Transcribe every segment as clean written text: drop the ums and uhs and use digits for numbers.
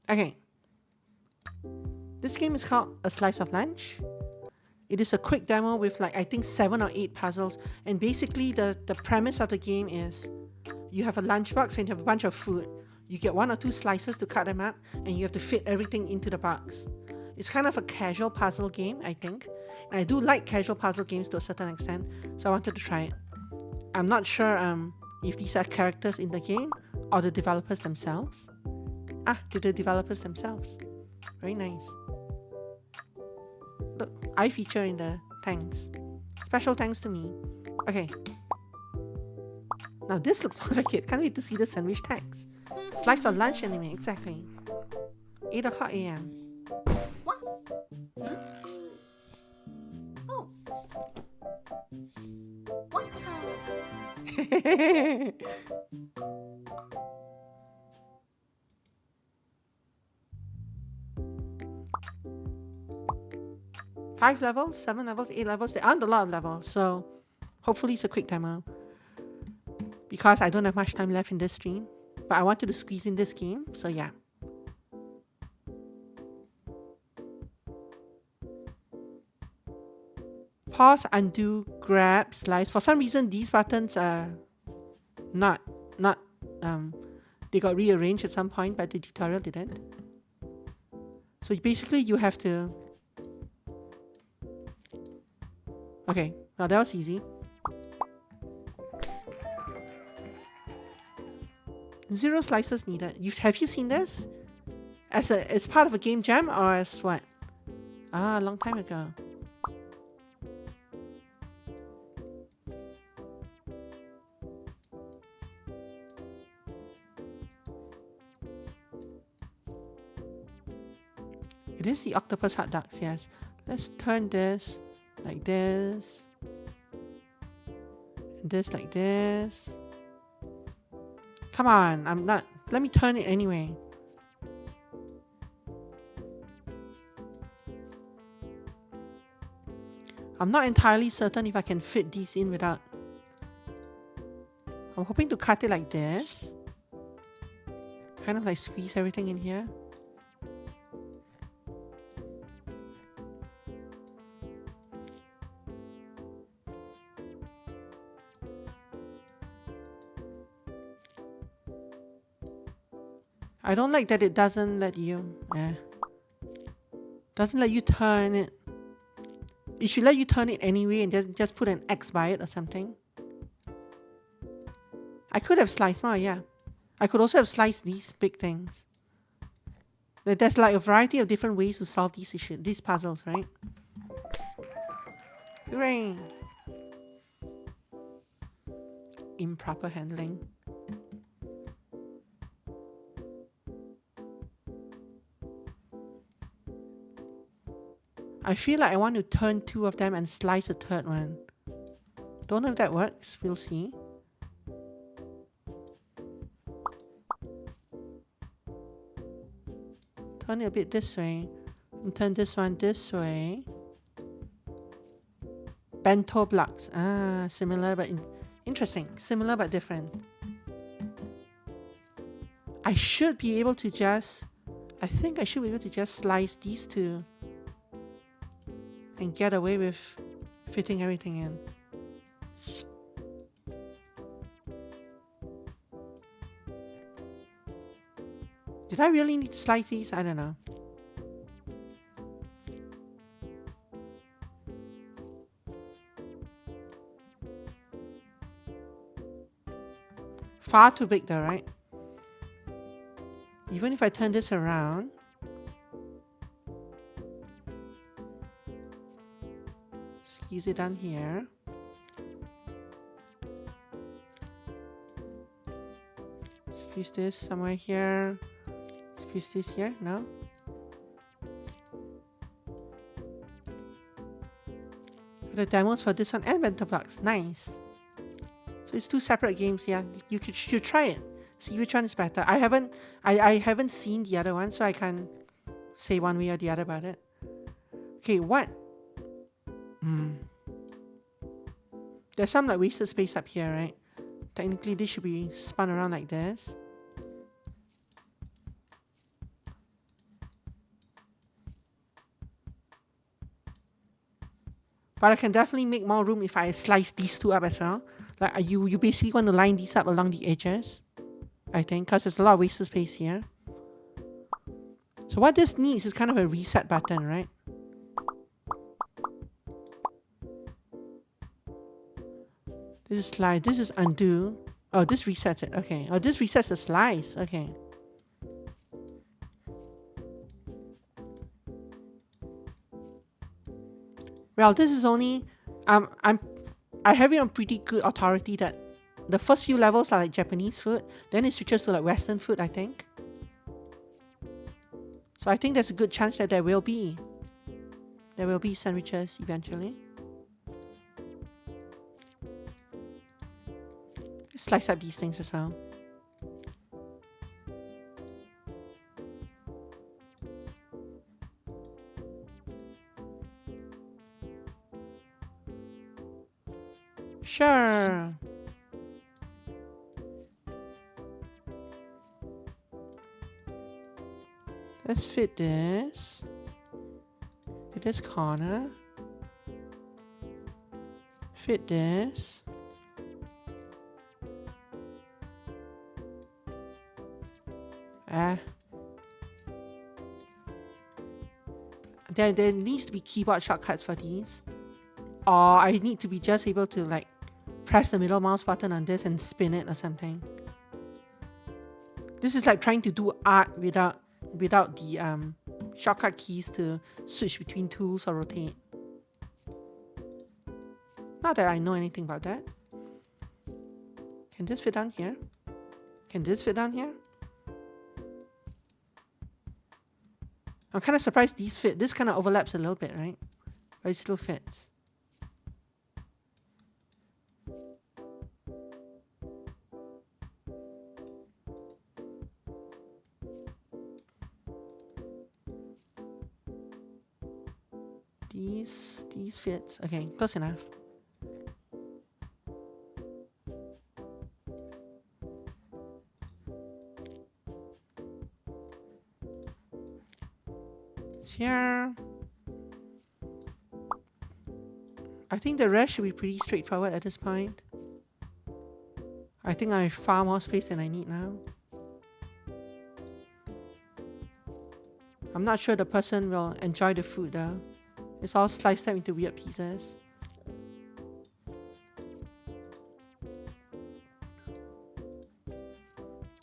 Okay. This game is called A Slice of Lunch. It is a quick demo with like I think 7 or 8 puzzles, and basically the premise of the game is you have a lunchbox and you have a bunch of food. You get 1 or 2 slices to cut them up, and you have to fit everything into the box. It's kind of a casual puzzle game, I think. And I do like casual puzzle games to a certain extent, so I wanted to try it. I'm not sure if these are characters in the game or the developers themselves. They're the developers themselves. Very nice. Look, I feature in the thanks. Special thanks to me. Okay. Now this looks more like it. Can't wait to see the sandwich tags. Slice of lunch anime, exactly. 8 o'clock a.m. What? Oh. What? 5 levels, 7 levels, 8 levels. There aren't a lot of levels, so hopefully it's a quick demo. Because I don't have much time left in this stream, but I wanted to squeeze in this game, so yeah. Pause, undo, grab, slice. For some reason, these buttons are not, they got rearranged at some point, but the tutorial didn't. So basically, you have to. Okay, now that was easy. 0 slices needed. Have you seen this? As part of a game jam or as what? A long time ago. It is the octopus hot dogs, yes. Let's turn this like this. And this like this. Come on, I'm not. Let me turn it anyway. I'm not entirely certain if I can fit these in without. I'm hoping to cut it like this. Kind of like squeeze everything in here. I don't like that it doesn't let you. Doesn't let you turn it. It should let you turn it anyway and just put an X by it or something. I could have sliced more, yeah. I could also have sliced these big things. There's like a variety of different ways to solve these issues, these puzzles, right? Hooray! Improper handling. I feel like I want to turn 2 of them and slice a third one. Don't know if that works. We'll see. Turn it a bit this way. And turn this one this way. Bento blocks. Similar but interesting. Similar but different. I should be able to just. I think I should be able to just slice these 2 and get away with fitting everything in. Did I really need to slice these? I don't know. Far too big though, right? Even if I turn this around, squeeze it down here. Squeeze this somewhere here. Squeeze this here. No? The demos for this one and Bento Blocks. Nice. So it's 2 separate games, yeah. You should try it. See which one is better. I haven't seen the other one, so I can't say one way or the other about it. Okay, what? There's some like wasted space up here, right? Technically this should be spun around like this. But I can definitely make more room if I slice these two up as well. Like you basically want to line these up along the edges, I think, because there's a lot of wasted space here. So what this needs is kind of a reset button, right? This is slide, this is undo. Oh, this resets it, okay. Oh, this resets the slice, okay. Well, this is only, I have it on pretty good authority that the first few levels are like Japanese food, then it switches to like Western food, I think. So I think there's a good chance that there will be sandwiches eventually. Slice up these things as well. Sure. Let's fit this to this corner. Fit this. There needs to be keyboard shortcuts for these. Or I need to be just able to like press the middle mouse button on this and spin it or something. This is like trying to do art without the shortcut keys to switch between tools or rotate. Not that I know anything about that. Can this fit down here? Can this fit down here? I'm kind of surprised these fit. This kind of overlaps a little bit, right? But it still fits. These fits. Okay, close enough. Here. I think the rest should be pretty straightforward at this point. I think I have far more space than I need now. I'm not sure the person will enjoy the food though. It's all sliced up into weird pieces.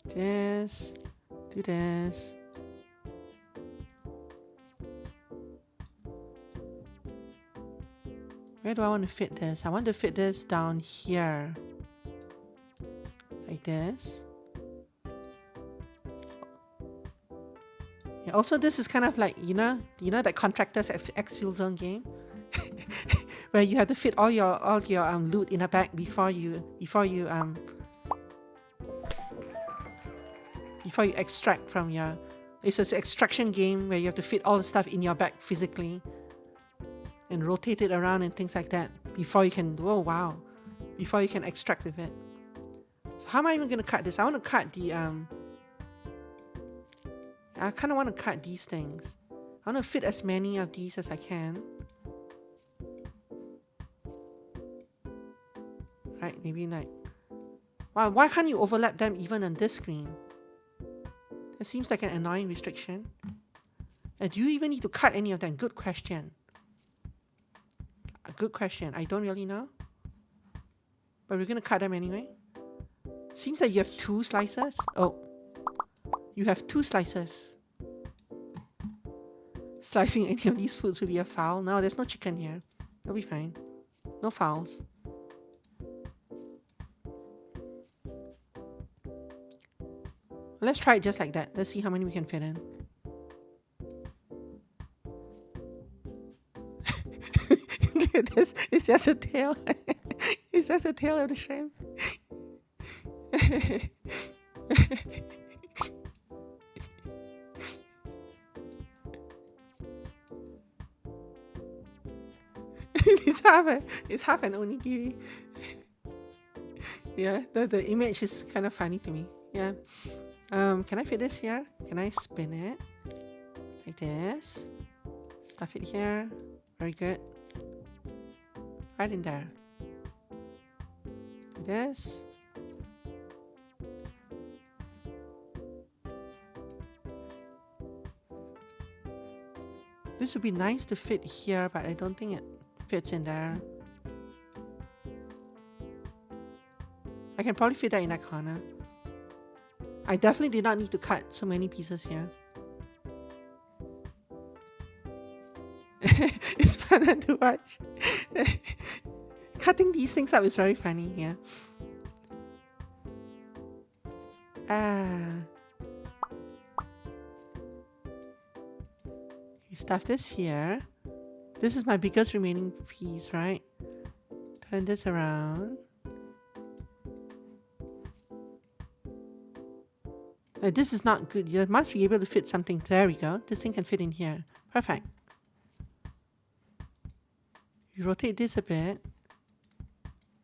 This, do this. Where do I want to fit this? I want to fit this down here. Like this. Yeah, also, this is kind of like, you know that Contractors Exfil Zone game? Where you have to fit all your loot in a bag before you extract from your... It's an extraction game where you have to fit all the stuff in your bag physically and rotate it around and things like that before you can... Oh wow! Before you can extract with it. So how am I even going to cut this? I want to cut the... I kind of want to cut these things. I want to fit as many of these as I can. Right, maybe like... Wow, why can't you overlap them even on this screen? That seems like an annoying restriction. And do you even need to cut any of them? Good question. A good question. I don't really know. But we're going to cut them anyway. Seems like you have 2 slices. Oh. You have 2 slices. Slicing any of these foods will be a foul. No, there's no chicken here. It'll be fine. No fouls. Let's try it just like that. Let's see how many we can fit in. Look at this. It's just a tail. It's just a tail of the shrimp. It's half an onigiri. Yeah, the image is kind of funny to me. Yeah. Can I fit this here? Can I spin it? Like this. Stuff it here. Very good. Right in there. Do this. This would be nice to fit here, but I don't think it fits in there. I can probably fit that in that corner. I definitely did not need to cut so many pieces here. It's fun to watch. Cutting these things up is very funny, yeah. You stuff this here. This is my biggest remaining piece, right? Turn this around. This is not good. You must be able to fit something. There we go. This thing can fit in here. Perfect. You rotate this a bit.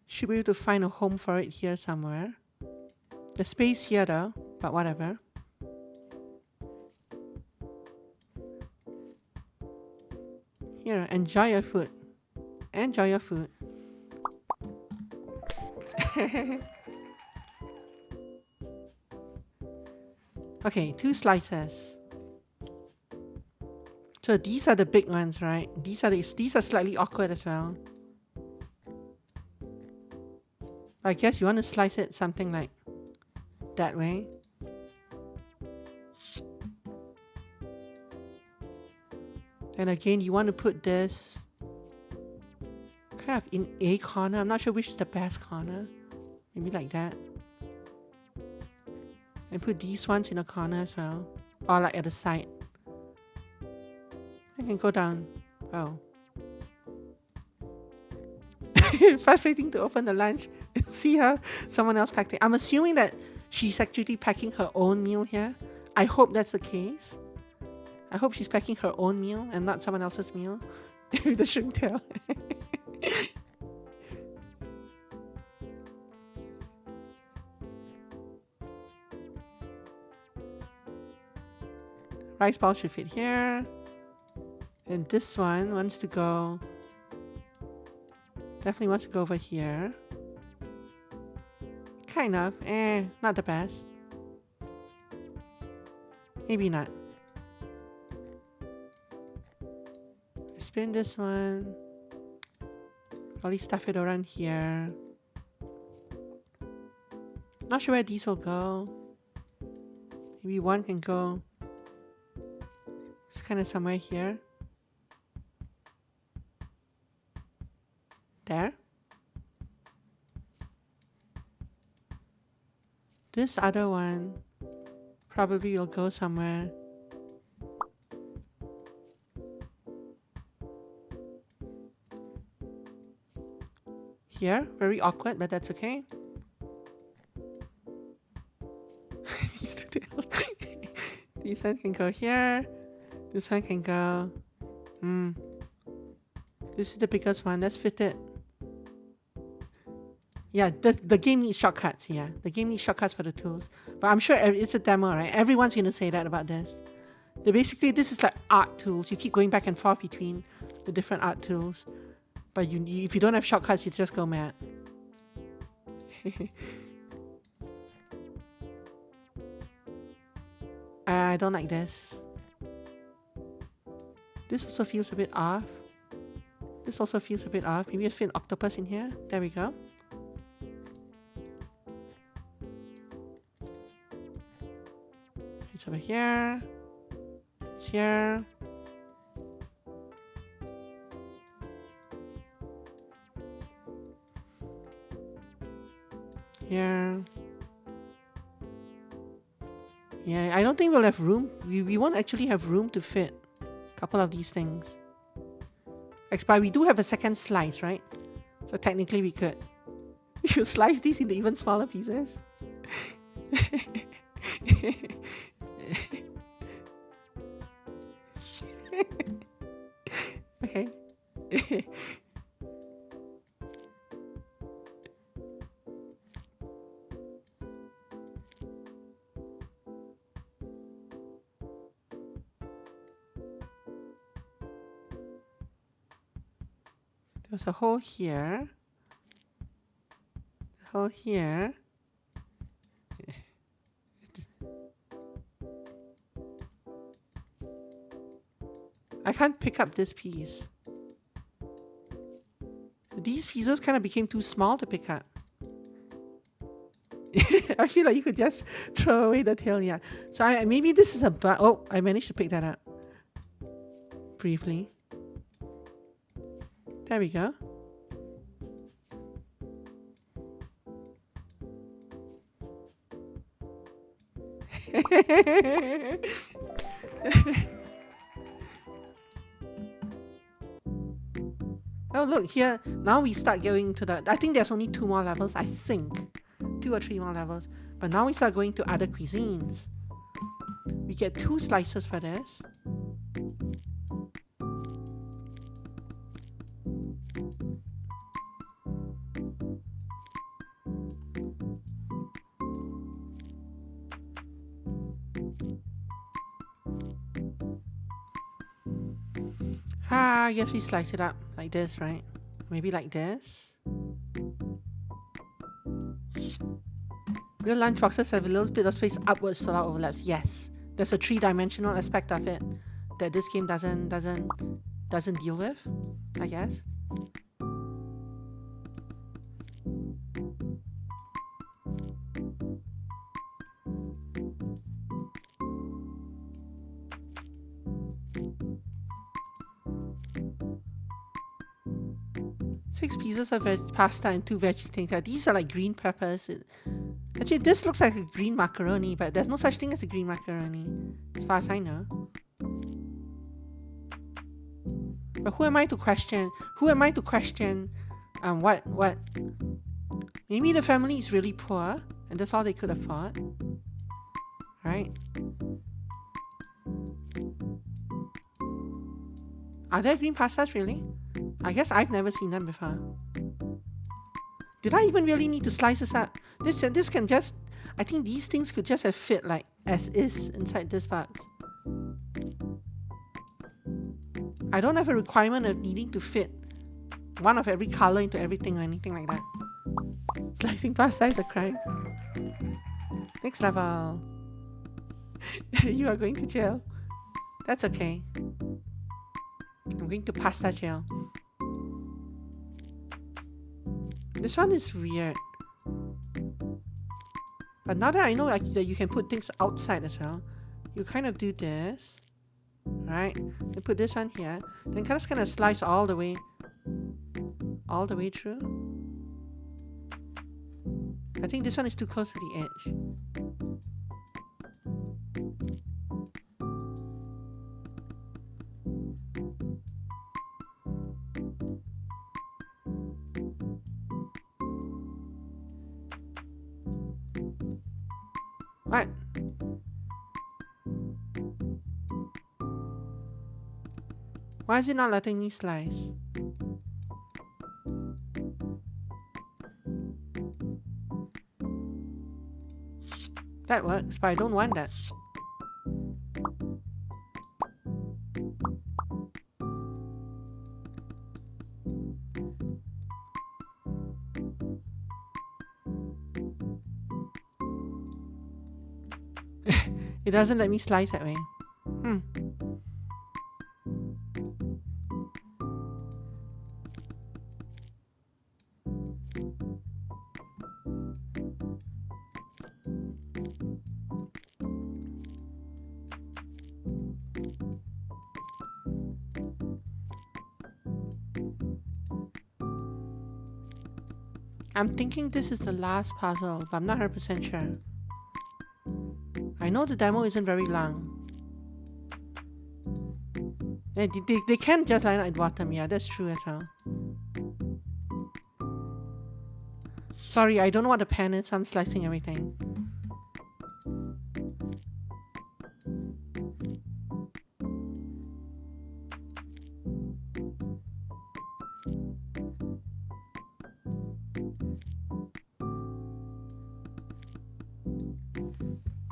Should be able to find a home for it here somewhere. There's space here though, but whatever. Here, enjoy your food. Enjoy your food. Okay, 2 slices. So these are the big ones, right? These are slightly awkward as well. I guess you want to slice it something like that way. And again, you want to put this kind of in a corner. I'm not sure which is the best corner. Maybe like that. And put these ones in a corner as well. Or like at the side. I can go down. Oh. Frustrating to open the lunch and see how someone else packed it. I'm assuming that she's actually packing her own meal here. I hope that's the case. I hope she's packing her own meal and not someone else's meal. With the shrimp tail. Rice ball should fit here. And this one wants to go... Definitely wants to go over here. Kind of. Not the best. Maybe not. Spin this one. Probably stuff it around here. Not sure where these will go. Maybe one can go... It's kind of somewhere here. There. This other one probably will go somewhere. Here. Very awkward, but that's okay. These two tails. This one can go here. This one can go... This is the biggest one. Let's fit it. Yeah, the game needs shortcuts. Yeah, the game needs shortcuts for the tools. But I'm sure it's a demo, right? Everyone's going to say that about this. Basically, this is like art tools. You keep going back and forth between the different art tools. But if you don't have shortcuts, you just go mad. I don't like this. This also feels a bit off. This also feels a bit off. Maybe I'll fit an octopus in here. There we go. It's over here. It's here. Here. Yeah, I don't think we'll have room. We won't actually have room to fit a couple of these things. But we do have a second slice, right? So technically we could. You slice these into even smaller pieces. Okay. There's a hole here. A hole here. I can't pick up this piece. These pieces kind of became too small to pick up. I feel like you could just throw away the tail, yeah. So maybe this is a bug. Oh, I managed to pick that up. Briefly. There we go. Oh, look here. Now we start going to the... I think there's only 2 more levels, I think. 2 or 3 more levels. But now we start going to other cuisines. We get 2 slices for this. I guess we slice it up like this, right? Maybe like this. Real lunchboxes have a little bit of space upwards so that overlaps. Yes, there's a 3-dimensional aspect of it that this game doesn't deal with, I guess. Six pieces of pasta and 2 veggie things. These are like green peppers. Actually, this looks like a green macaroni, but there's no such thing as a green macaroni, as far as I know. But who am I to question? Who am I to question? What? Maybe the family is really poor, and that's all they could afford, right? Are there green pastas really? I guess I've never seen them before. Did I even really need to slice this up? This can just... I think these things could just have fit like as is inside this box. I don't have a requirement of needing to fit one of every color into everything or anything like that. Slicing pasta is a crime. Next level. You are going to jail. That's okay. I'm going to pasta jail. This one is weird. But now that I know that you can put things outside as well, you kind of do this, right? You put this one here, then kind of slice all the way through. I think this one is too close to the edge. What? Why is it not letting me slice? That works, but I don't want that. It doesn't let me slice that way. I'm thinking this is the last puzzle, but I'm not 100% sure. I know the demo isn't very long. They can just line up at the bottom, yeah, that's true as well. Sorry, I don't know what the pen is, so I'm slicing everything.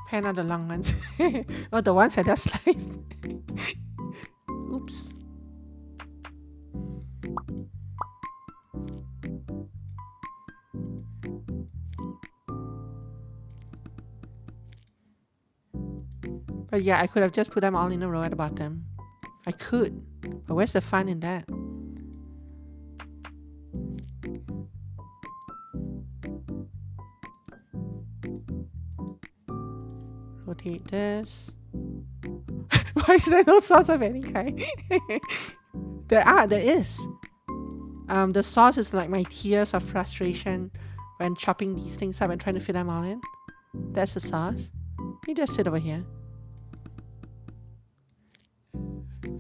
Pen are the long ones. Or the ones I just sliced. Oops. But yeah, I could have just put them all in a row at the bottom. I could. But where's the fun in that? Rotate this. Why is there no sauce of any kind? There is. The sauce is like my tears of frustration when chopping these things up and trying to fit them all in. That's the sauce. You just sit over here.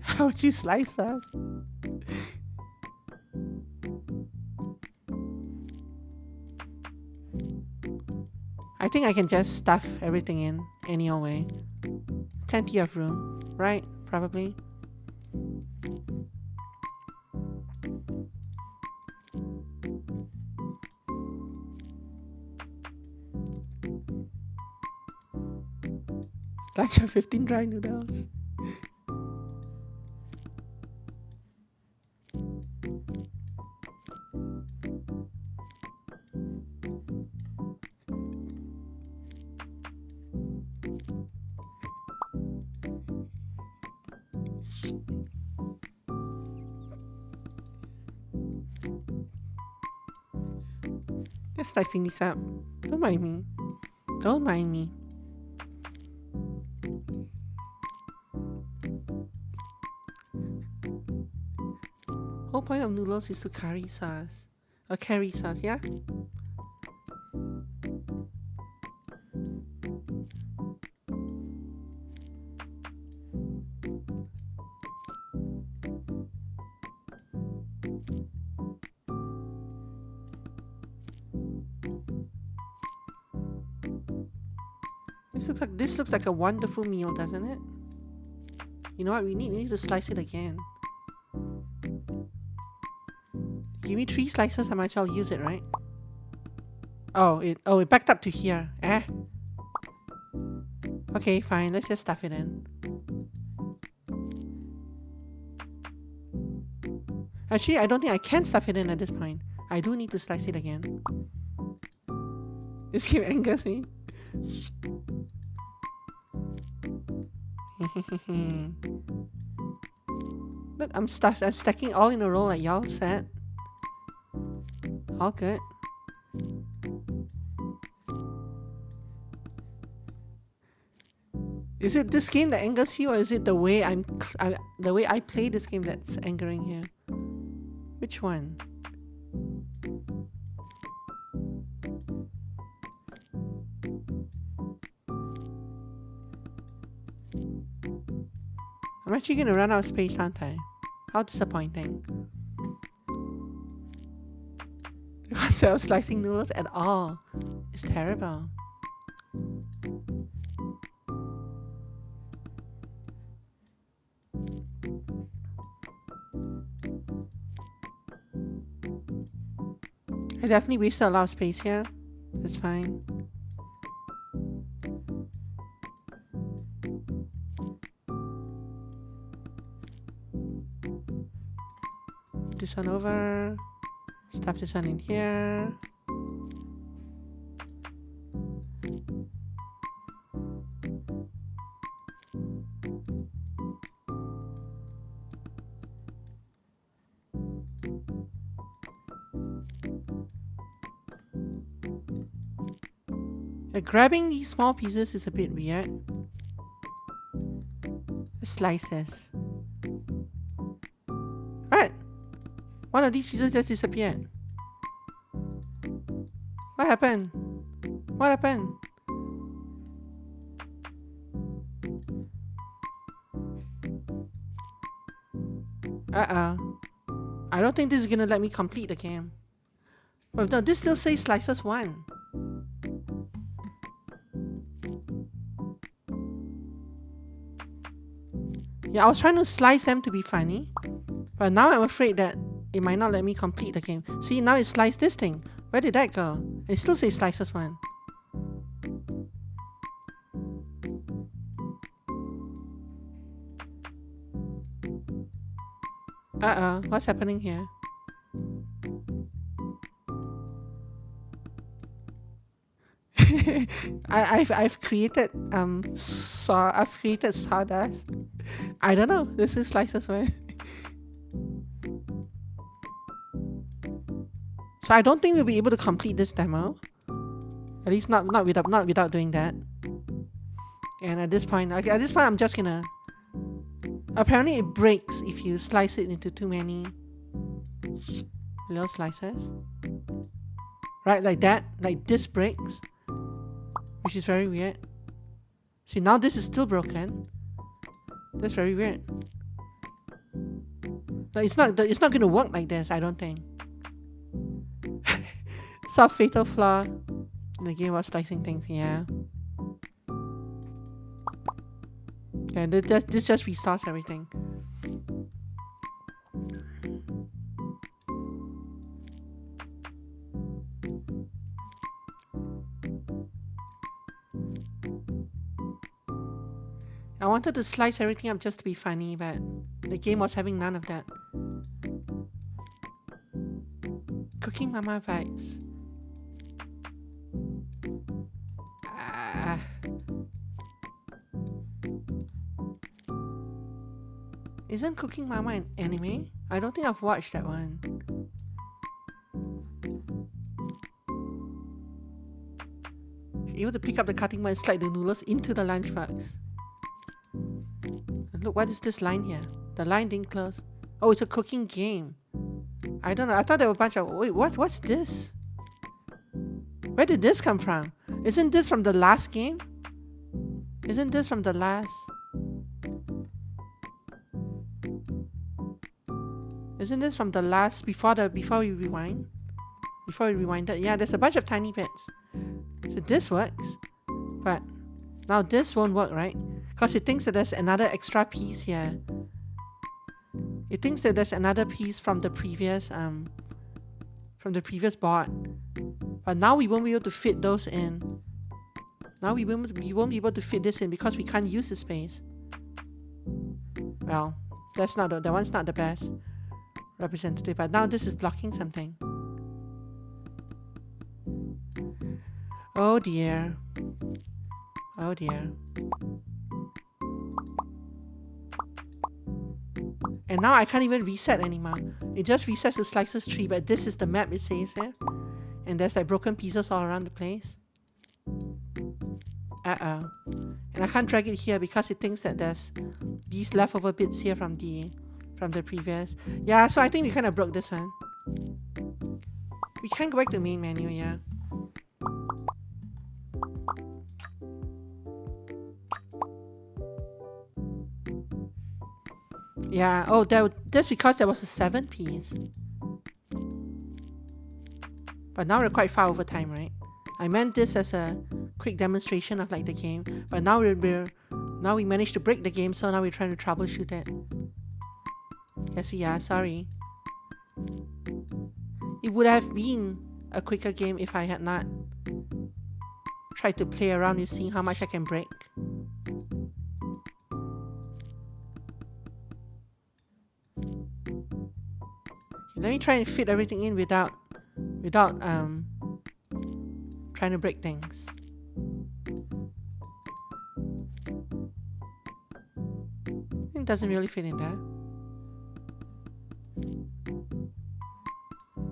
How would you slice us? I think I can just stuff everything in any old way. Plenty of room, right? Probably. Lunch of 15 dry noodles. Just slicing these up. Don't mind me. Don't mind me. Whole point of noodles is to curry sauce. Or curry sauce, yeah? This looks like a wonderful meal, doesn't it? You know what we need? We need to slice it again. Give me 3 slices, I might as well use it, right? Oh, it backed up to here. Eh? Okay, fine. Let's just stuff it in. Actually, I don't think I can stuff it in at this point. I do need to slice it again. This game angers me. Look, I'm stacking all in a row like y'all said. All good. Is it this game that angers you, or is it the way the way I play this game that's angering you? Which one? I'm actually gonna run out of space, aren't I? How disappointing. The concept of slicing noodles at all is terrible. I definitely wasted a lot of space here. That's fine. This one over. Stuff this one in here. Grabbing these small pieces is a bit weird. Let's slice this. What? One of these pieces just disappeared. What happened? What happened? Uh-oh. I don't think this is gonna let me complete the game. But no, this still says slices 1. Yeah, I was trying to slice them to be funny, but now I'm afraid that it might not let me complete the game. See, now it sliced this thing. Where did that go? It still says slices 1. Uh-oh, what's happening here? I've created I've created sawdust. I don't know. This is slices, right? So I don't think we'll be able to complete this demo. At least not without doing that. And at this point I'm just gonna. Apparently it breaks if you slice it into too many little slices. Right, like that. Like this breaks. Which is very weird. See, now this is still broken. That's very weird. Like, it's not gonna work like this, I don't think. Some fatal flaw in the game of slicing things, yeah. And this just restarts everything. I wanted to slice everything up just to be funny, but the game was having none of that. Cooking Mama vibes. Isn't Cooking Mama an anime? I don't think I've watched that one. You're able to pick up the cutting board and slide the noodles into the lunchbox. And look, what is this line here? The line didn't close. Oh, it's a cooking game. I don't know. I thought there were a bunch of... Wait, what's this? Where did this come from? Isn't this from the last game? Isn't this from the last... Isn't this from the last... Before we rewind? Before we rewinded? Yeah, there's a bunch of tiny bits. So this works. But now this won't work, right? Because it thinks that there's another extra piece here. It thinks that there's another piece from the previous board. But now we won't be able to fit those in. Now we won't be able to fit this in because we can't use the space. Well, that one's not the best representative, but now this is blocking something. Oh dear. Oh dear. And now I can't even reset anymore. It just resets the slices tree, but this is the map it says here. And there's like broken pieces all around the place. Uh-oh. And I can't drag it here because it thinks that there's these leftover bits here from the previous. Yeah, so I think we kind of broke this one. We can go back to the main menu, yeah. Yeah, oh, that's because there was a 7 piece. But now we're quite far over time, right? I meant this as a quick demonstration of like the game, but now we managed to break the game, so now we're trying to troubleshoot it. Yes, we are. Sorry. It would have been a quicker game if I had not tried to play around with seeing how much I can break. Let me try and fit everything in without trying to break things. It doesn't really fit in there.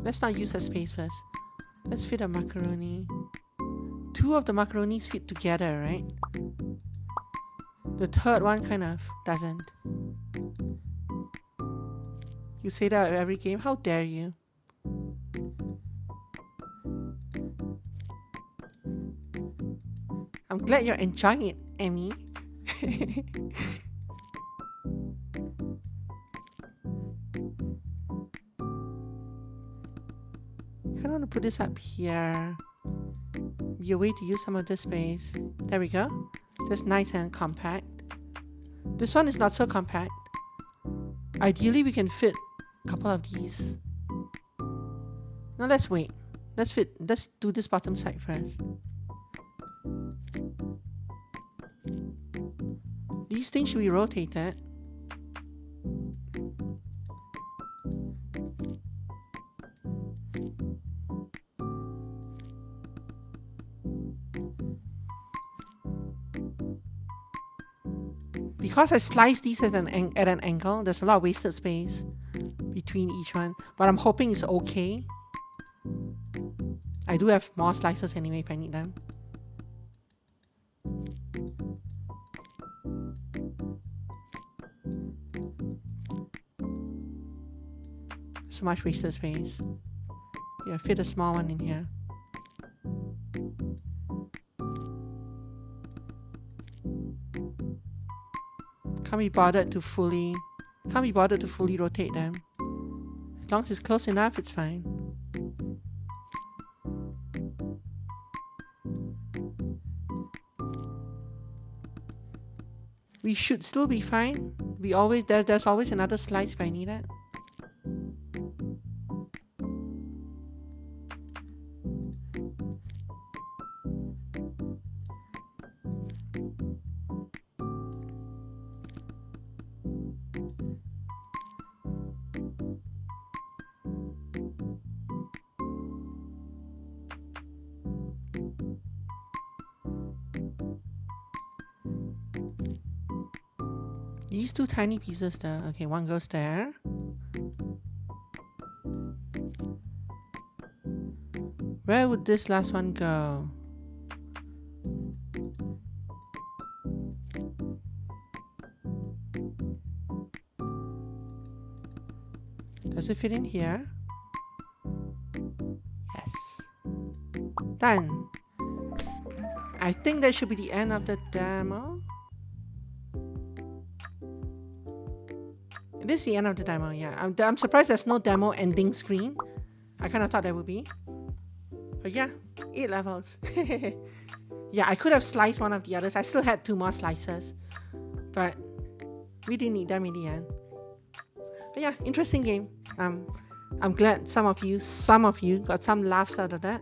Let's not use that space first. Let's fit a macaroni. 2 of the macaronis fit together, right? The third one kind of doesn't. You say that every game? How dare you? I'm glad you're enjoying it, Emmy. I don't want to put this up here. Be a way to use some of this space. There we go. That's nice and compact. This one is not so compact. Ideally, we can fit a couple of these. Now let's wait. Let's do this bottom side first. These things should be rotated. because I sliced these at an angle, there's a lot of wasted space between each one. But I'm hoping it's okay. I do have more slices anyway if I need them. So much wasted space. Yeah, fit a small one in here. Can't be bothered to fully rotate them. As long as it's close enough, it's fine. We should still be fine. There's always another slice if I need it. These two tiny pieces there. Okay, one goes there. Where would this last one go? Does it fit in here? Yes. Done. I think that should be the end of the demo. It is the end of the demo, yeah. I'm surprised there's no demo ending screen. I kind of thought there would be. But yeah, 8 levels. Yeah, I could have sliced one of the others. I still had 2 more slices. But we didn't need them in the end. But yeah, interesting game. I'm glad some of you got some laughs out of that.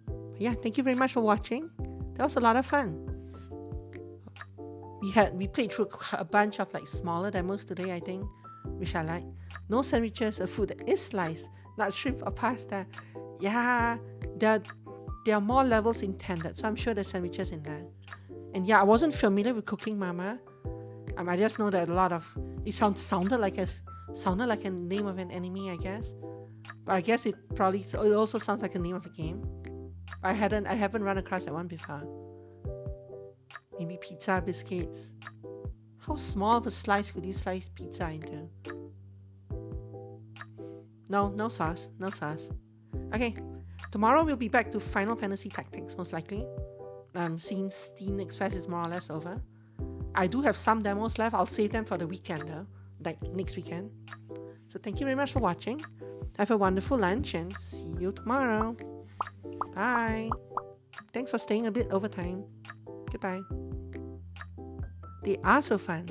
But yeah, thank you very much for watching. That was a lot of fun. We played through a bunch of like smaller demos today, I think, which I like. No sandwiches, a food that is sliced, not shrimp or pasta. Yeah, there are more levels intended, so I'm sure there's sandwiches in there. And yeah, I wasn't familiar with Cooking Mama. I just know that a lot of it sounded like a name of an enemy, I guess. But I guess it also sounds like a name of a game. I haven't run across that one before. Maybe pizza biscuits. How small of a slice could you slice pizza into? No sauce. Okay, tomorrow we'll be back to Final Fantasy Tactics, most likely. Since Steam Next Fest is more or less over. I do have some demos left. I'll save them for the weekend though, like next weekend. So thank you very much for watching. Have a wonderful lunch and see you tomorrow. Bye. Thanks for staying a bit over time. Goodbye. They are so fun.